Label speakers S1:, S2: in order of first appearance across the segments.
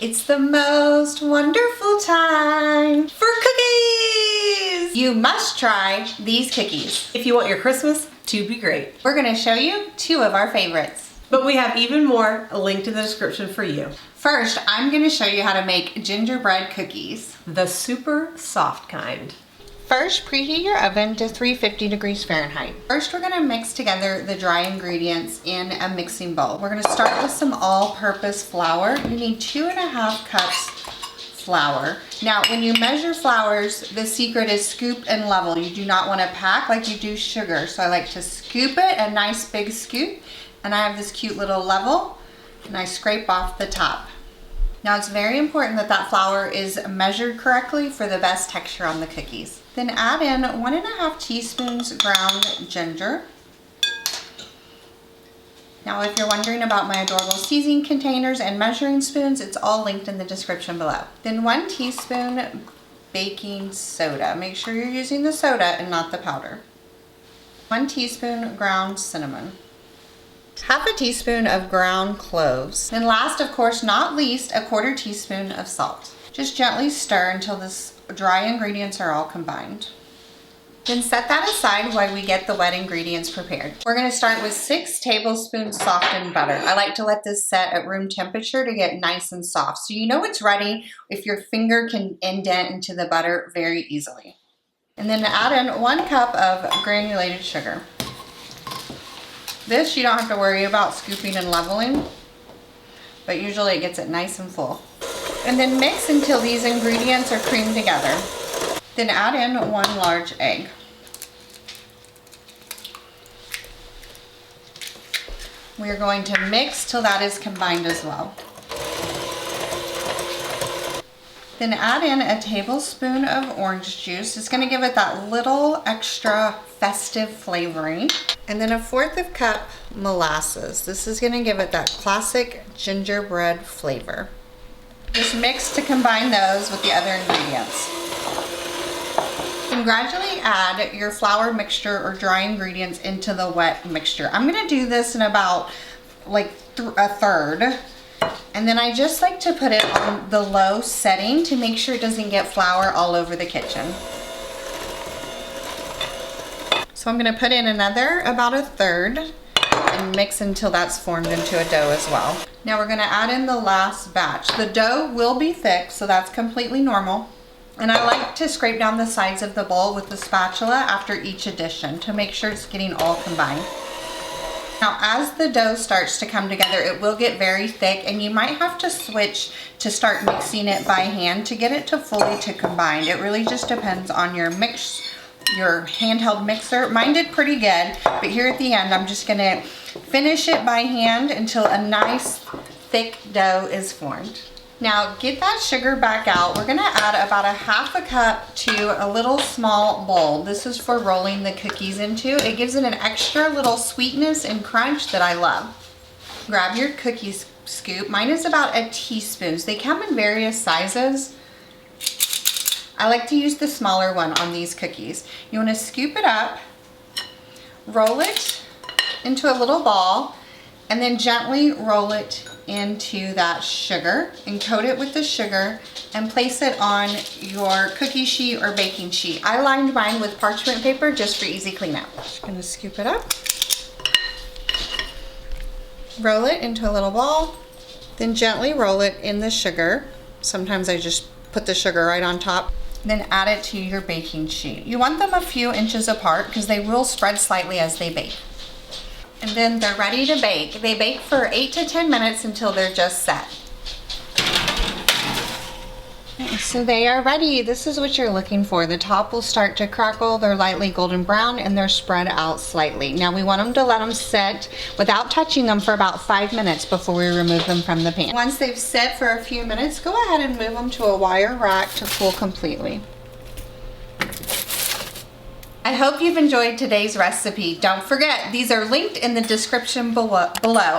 S1: It's the most wonderful time for cookies! You must try these cookies
S2: if you want your Christmas to be great.
S1: We're gonna show you 2 of our favorites.
S2: But we have even more linked in the description for you.
S1: First, I'm gonna show you how to make gingerbread cookies.
S2: The super soft kind.
S1: First, preheat your oven to 350 degrees Fahrenheit. First, we're gonna mix together the dry ingredients in a mixing bowl. We're gonna start with some all-purpose flour. You need 2.5 cups flour. Now, when you measure flours, the secret is scoop and level. You do not wanna pack like you do sugar. So I like to scoop it, a nice big scoop, and I have this cute little level, and I scrape off the top. Now it's very important that that flour is measured correctly for the best texture on the cookies. Then add in 1.5 teaspoons ground ginger. Now if you're wondering about my adorable seasoning containers and measuring spoons, it's all linked in the description below. Then 1 teaspoon baking soda. Make sure you're using the soda and not the powder. 1 teaspoon ground cinnamon. 1/2 teaspoon of ground cloves. And last, of course, not least, 1/4 teaspoon of salt. Just gently stir until the dry ingredients are all combined. Then set that aside while we get the wet ingredients prepared. We're gonna start with 6 tablespoons softened butter. I like to let this set at room temperature to get nice and soft. So you know it's ready if your finger can indent into the butter very easily. And then add in 1 cup of granulated sugar. This you don't have to worry about scooping and leveling, but usually it gets it nice and full. And then mix until these ingredients are creamed together. Then add in 1 large egg. We are going to mix till that is combined as well. Then add in a tablespoon of orange juice. It's gonna give it that little extra festive flavoring. And then 1/4 cup molasses. This is gonna give it that classic gingerbread flavor. Just mix to combine those with the other ingredients. And gradually add your flour mixture or dry ingredients into the wet mixture. I'm gonna do this in about like 1/3. And then I just like to put it on the low setting to make sure it doesn't get flour all over the kitchen. So I'm gonna put in another about 1/3 and mix until that's formed into a dough as well. Now we're gonna add in the last batch. The dough will be thick, so that's completely normal. And I like to scrape down the sides of the bowl with the spatula after each addition to make sure it's getting all combined. Now as the dough starts to come together, it will get very thick and you might have to switch to start mixing it by hand to get it to fully combine. It really just depends on your handheld mixer. Mine did pretty good, but here at the end I'm just gonna finish it by hand until a nice thick dough is formed. Now get that sugar back out. We're gonna add about 1/2 cup to a little small bowl. This is for rolling the cookies into. It gives it an extra little sweetness and crunch that I love. Grab your cookie scoop. Mine is about 1 teaspoon. They come in various sizes. I like to use the smaller one on these cookies. You wanna scoop it up, roll it into a little ball, and then gently roll it into that sugar and coat it with the sugar and place it on your cookie sheet or baking sheet. I lined mine with parchment paper just for easy cleanup. Just gonna scoop it up, roll it into a little ball, then gently roll it in the sugar. Sometimes I just put the sugar right on top. Then add it to your baking sheet. You want them a few inches apart because they will spread slightly as they bake. And then they're ready to bake. They bake for 8 to 10 minutes until they're just set. So they are ready. This is what you're looking for. The top will start to crackle. They're lightly golden brown and they're spread out slightly. Now we want to let them sit without touching them for about 5 minutes before we remove them from the pan. Once they've set for a few minutes, go ahead and move them to a wire rack to cool completely. I hope you've enjoyed today's recipe. Don't forget, these are linked in the description below,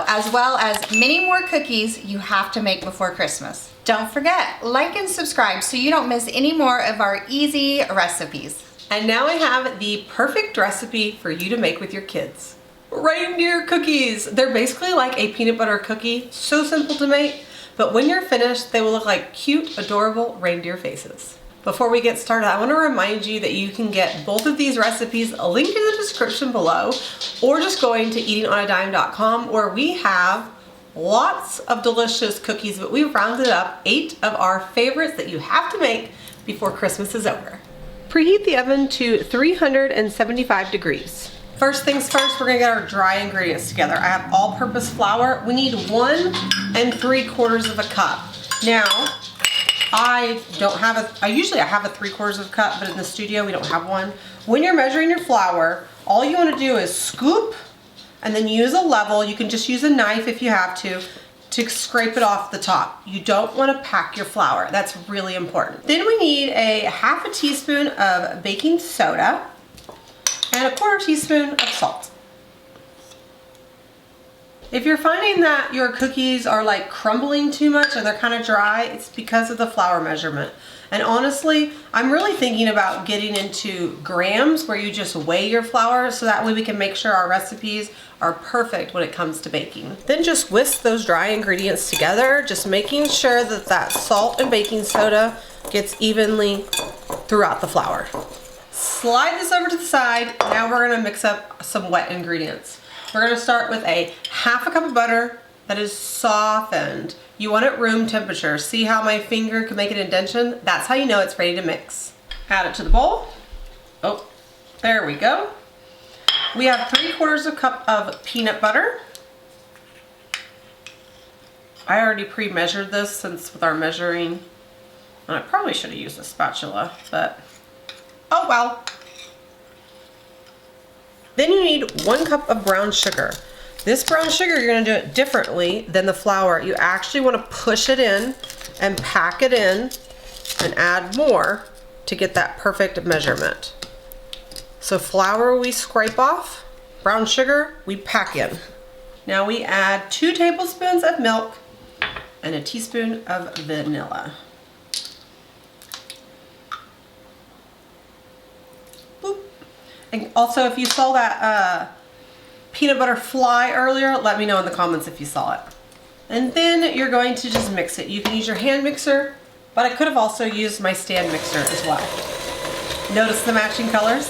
S1: as well as many more cookies you have to make before Christmas. Don't forget, like and subscribe so you don't miss any more of our easy recipes.
S2: And now I have the perfect recipe for you to make with your kids. Reindeer cookies. They're basically like a peanut butter cookie, so simple to make, but when you're finished, they will look like cute, adorable reindeer faces. Before we get started, I want to remind you that you can get both of these recipes linked in the description below, or just going to eatingonadime.com, where we have lots of delicious cookies, but we've rounded up 8 of our favorites that you have to make before Christmas is over. Preheat the oven to 375 degrees. First things first, we're gonna get our dry ingredients together. I have all-purpose flour. We need 1 3/4 cup. Now, I usually have a 3/4 cup, but in the studio we don't have one. When you're measuring your flour, all you wanna do is scoop and then use a level. You can just use a knife if you have to scrape it off the top. You don't wanna pack your flour. That's really important. Then we need a 1/2 teaspoon of baking soda and a 1/4 teaspoon of salt. If you're finding that your cookies are like crumbling too much or they're kind of dry, it's because of the flour measurement. And honestly, I'm really thinking about getting into grams where you just weigh your flour, so that way we can make sure our recipes are perfect when it comes to baking. Then just whisk those dry ingredients together, just making sure that that salt and baking soda gets evenly throughout the flour. Slide this over to the side. Now we're gonna mix up some wet ingredients. We're gonna start with a 1/2 cup of butter that is softened. You want it room temperature. See how my finger can make an indentation? That's how you know it's ready to mix. Add it to the bowl. Oh, there we go. We have 3/4 cup of peanut butter. I already pre-measured this since with our measuring. And I probably should have used a spatula, but oh well. Then you need 1 cup of brown sugar. This brown sugar, you're gonna do it differently than the flour. You actually wanna push it in and pack it in and add more to get that perfect measurement. So flour we scrape off, brown sugar we pack in. Now we add 2 tablespoons of milk and a teaspoon of vanilla. And also, if you saw that peanut butter fly earlier, let me know in the comments if you saw it. And then you're going to just mix it. You can use your hand mixer, but I could have also used my stand mixer as well. Notice the matching colors?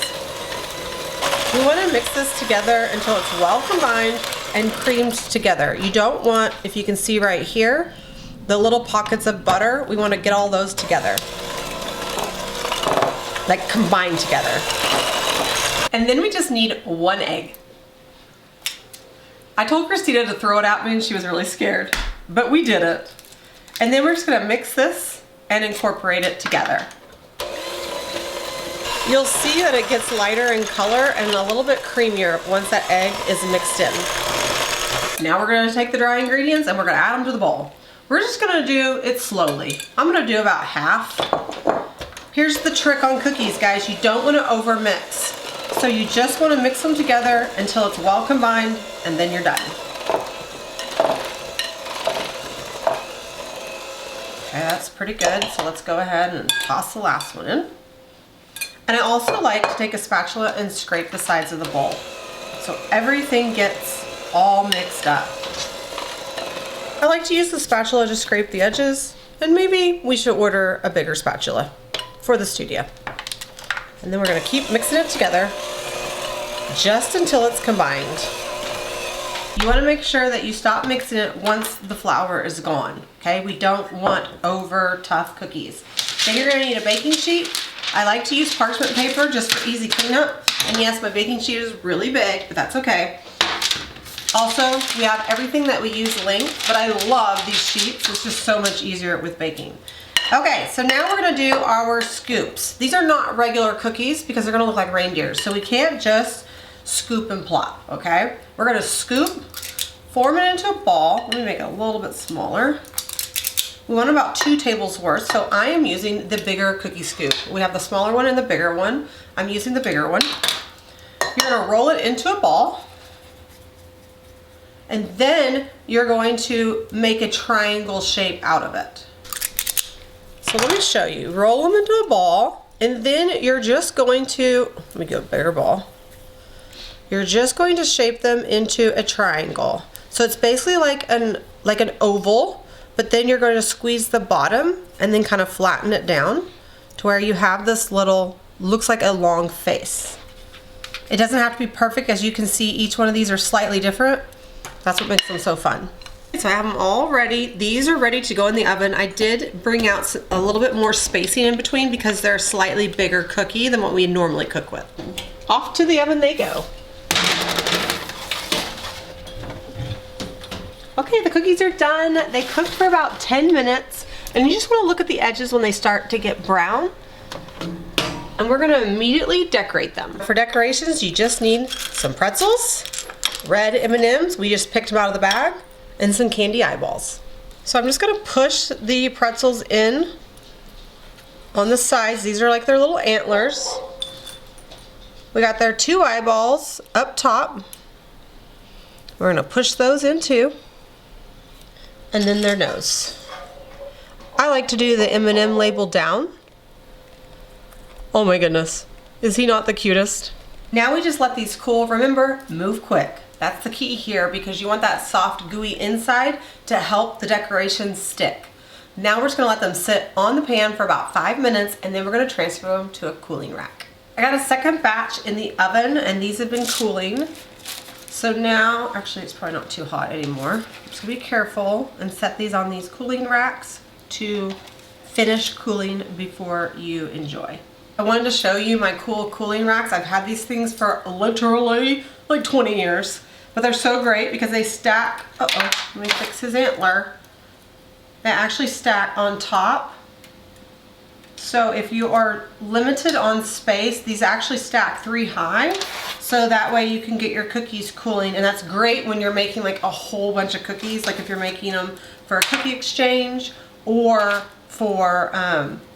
S2: We want to mix this together until it's well combined and creamed together. You don't want, if you can see right here, the little pockets of butter, we want to get all those together. Like combined together. And then we just need 1 egg. I told Christina to throw it at me and she was really scared, but we did it. And then we're just gonna mix this and incorporate it together. You'll see that it gets lighter in color and a little bit creamier once that egg is mixed in. Now we're gonna take the dry ingredients and we're gonna add them to the bowl. We're just gonna do it slowly. I'm gonna do about half. Here's the trick on cookies, guys. You don't wanna over mix. So you just want to mix them together until it's well combined, and then you're done. Okay, that's pretty good. So let's go ahead and toss the last one in. And I also like to take a spatula and scrape the sides of the bowl, so everything gets all mixed up. I like to use the spatula to scrape the edges, and maybe we should order a bigger spatula for the studio. And then we're gonna keep mixing it together just until it's combined. You wanna make sure that you stop mixing it once the flour is gone, okay? We don't want over tough cookies. Then you're gonna need a baking sheet. I like to use parchment paper just for easy cleanup. And yes, my baking sheet is really big, but that's okay. Also, we have everything that we use linked, but I love these sheets. It's just so much easier with baking. Okay, so now we're gonna do our scoops. These are not regular cookies because they're gonna look like reindeers, so we can't just scoop and plop, okay? We're gonna scoop, form it into a ball. Let me make it a little bit smaller. We want about 2 tables worth, so I am using the bigger cookie scoop. We have the smaller one and the bigger one. I'm using the bigger one. You're gonna roll it into a ball, and then you're going to make a triangle shape out of it. So let me show you. Roll them into a ball, and then you're just going to, let me get a bigger ball. You're just going to shape them into a triangle. So it's basically like an oval, but then you're going to squeeze the bottom and then kind of flatten it down to where you have this little, looks like a long face. It doesn't have to be perfect. As you can see, each one of these are slightly different. That's what makes them so fun. So I have them all ready. These are ready to go in the oven. I did bring out a little bit more spacing in between because they're a slightly bigger cookie than what we normally cook with. Off to the oven they go. Okay, the cookies are done. They cooked for about 10 minutes. And you just want to look at the edges when they start to get brown. And we're gonna immediately decorate them. For decorations, you just need some pretzels, red M&Ms, we just picked them out of the bag, and some candy eyeballs. So I'm just gonna push the pretzels in on the sides. These are like their little antlers. We got their 2 eyeballs up top. We're gonna push those in too. And then their nose. I like to do the M&M label down. Oh my goodness, is he not the cutest? Now we just let these cool. Remember, move quick. That's the key here because you want that soft, gooey inside to help the decorations stick. Now we're just gonna let them sit on the pan for about 5 minutes and then we're gonna transfer them to a cooling rack. I got a second batch in the oven and these have been cooling. So now, actually it's probably not too hot anymore. Just be careful and set these on these cooling racks to finish cooling before you enjoy. I wanted to show you my cool cooling racks. I've had these things for literally like 20 years, but they're so great because they stack, let me fix his antler. They actually stack on top. So if you are limited on space, these actually stack 3 high. So that way you can get your cookies cooling, and that's great when you're making like a whole bunch of cookies, like if you're making them for a cookie exchange or for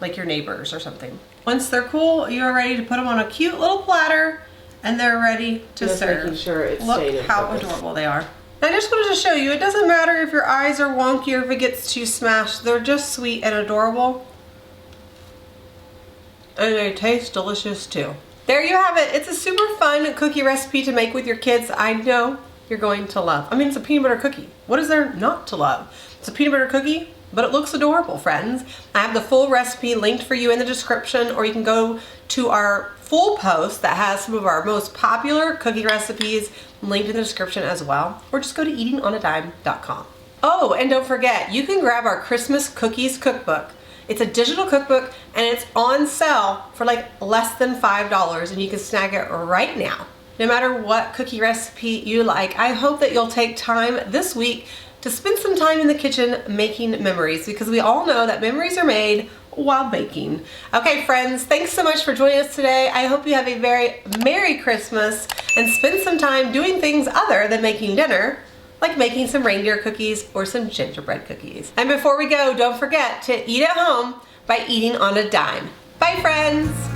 S2: like your neighbors or something. Once they're cool, you're ready to put them on a cute little platter and they're ready to serve.
S3: Making sure it's
S2: Look how adorable they are. I just wanted to show you, it doesn't matter if your eyes are wonky or if it gets too smashed. They're just sweet and adorable. And they taste delicious too. There you have it. It's a super fun cookie recipe to make with your kids. I know you're going to love. I mean, it's a peanut butter cookie. What is there not to love? It's a peanut butter cookie, but it looks adorable, friends. I have the full recipe linked for you in the description, or you can go to our full post that has some of our most popular cookie recipes linked in the description as well, or just go to eatingonadime.com. Oh, and don't forget, you can grab our Christmas Cookies Cookbook. It's a digital cookbook and it's on sale for like less than $5 and you can snag it right now. No matter what cookie recipe you like, I hope that you'll take time this week to spend some time in the kitchen making memories, because we all know that memories are made while baking. Okay friends, thanks so much for joining us today. I hope you have a very Merry Christmas and spend some time doing things other than making dinner, like making some reindeer cookies or some gingerbread cookies. And before we go, don't forget to eat at home by eating on a dime. Bye friends!